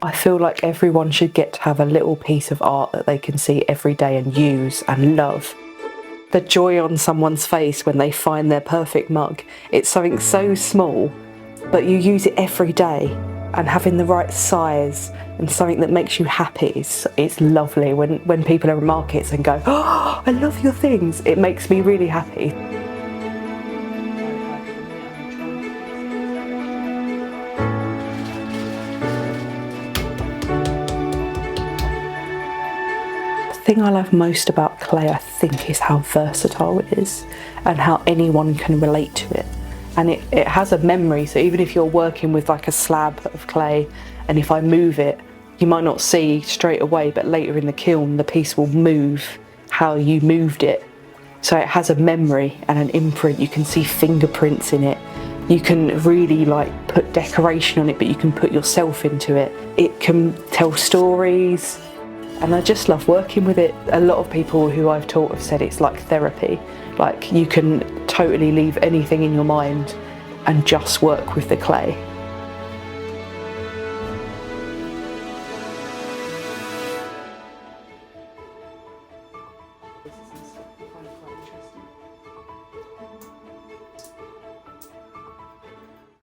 I feel like everyone should get to have a little piece of art that they can see every day and use and love. The joy on someone's face when they find their perfect mug. It's something so small, but you use it every day, and having the right size and something that makes you happy, it's lovely. When people are in markets and go, "Oh, I love your things," it makes me really happy. The thing I love most about clay, I think, is how versatile it is and how anyone can relate to it. And it has a memory, so even if you're working with like a slab of clay, and if I move it, you might not see straight away, but later in the kiln the piece will move how you moved it. So it has a memory and an imprint. You can see fingerprints in it. You can really like put decoration on it, but you can put yourself into it. It can tell stories. And I just love working with it. A lot of people who I've taught have said it's like therapy. Like you can totally leave anything in your mind and just work with the clay.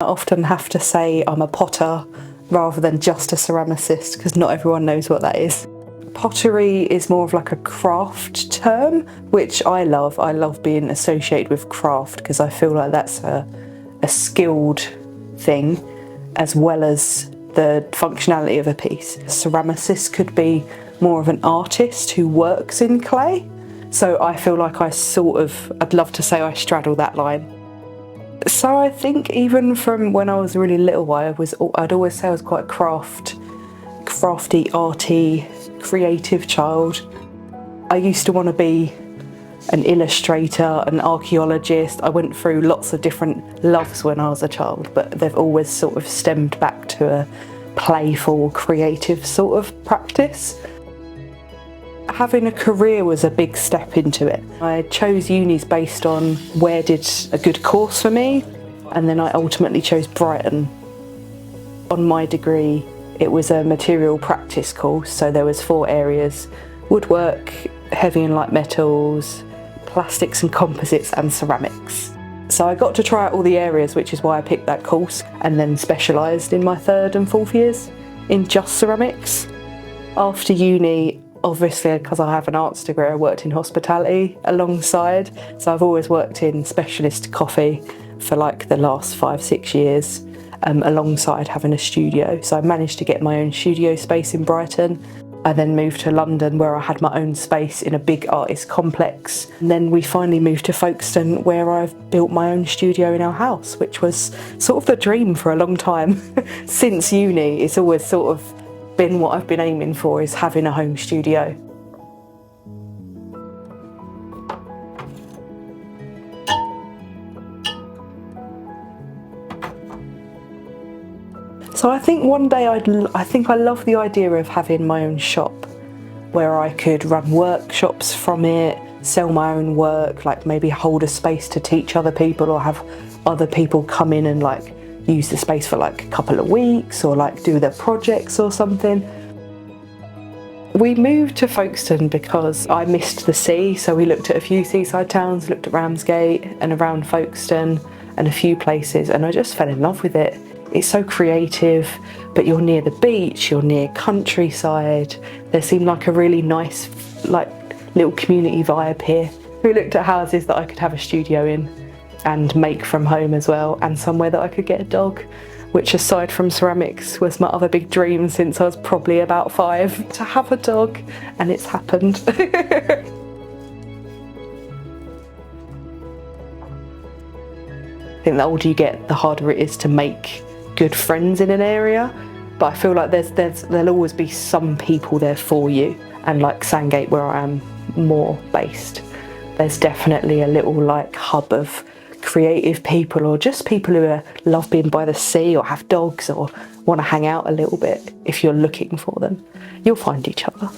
I often have to say I'm a potter rather than just a ceramicist, because not everyone knows what that is. Pottery is more of like a craft term, which I love. I love being associated with craft because I feel like that's a skilled thing as well as the functionality of a piece. A ceramicist could be more of an artist who works in clay. So I feel like I'd love to say I straddle that line. So I think even from when I was really little, I'd always say I was quite a crafty, arty, creative child. I used to want to be an illustrator, an archaeologist. I went through lots of different loves when I was a child, but they've always sort of stemmed back to a playful, creative sort of practice. Having a career was a big step into it. I chose unis based on where did a good course for me, and then I ultimately chose Brighton. On my degree, it was a material practice course, so there was 4 areas: woodwork, heavy and light metals, plastics and composites, and ceramics. So I got to try out all the areas, which is why I picked that course, and then specialised in my 3rd and 4th years in just ceramics. After uni, obviously because I have an arts degree, I worked in hospitality alongside, so I've always worked in specialist coffee for like the last 5-6 years. Alongside having a studio. So I managed to get my own studio space in Brighton. I then moved to London where I had my own space in a big artist complex. And then we finally moved to Folkestone where I've built my own studio in our house, which was sort of the dream for a long time. Since uni, it's always sort of been what I've been aiming for, is having a home studio. So I think one day I love the idea of having my own shop where I could run workshops from it, sell my own work, like maybe hold a space to teach other people or have other people come in and like use the space for like a couple of weeks or like do their projects or something. We moved to Folkestone because I missed the sea, so we looked at a few seaside towns, looked at Ramsgate and around Folkestone and a few places, and I just fell in love with it. It's so creative, but you're near the beach, you're near countryside. There seemed like a really nice, like, little community vibe here. We looked at houses that I could have a studio in and make from home as well, and somewhere that I could get a dog, which aside from ceramics was my other big dream since I was probably about 5, to have a dog, and it's happened. I think the older you get, the harder it is to make good friends in an area, but I feel like there'll always be some people there for you, and like Sandgate where I am more based, there's definitely a little like hub of creative people, or just people who love being by the sea or have dogs or want to hang out a little bit. If you're looking for them, you'll find each other.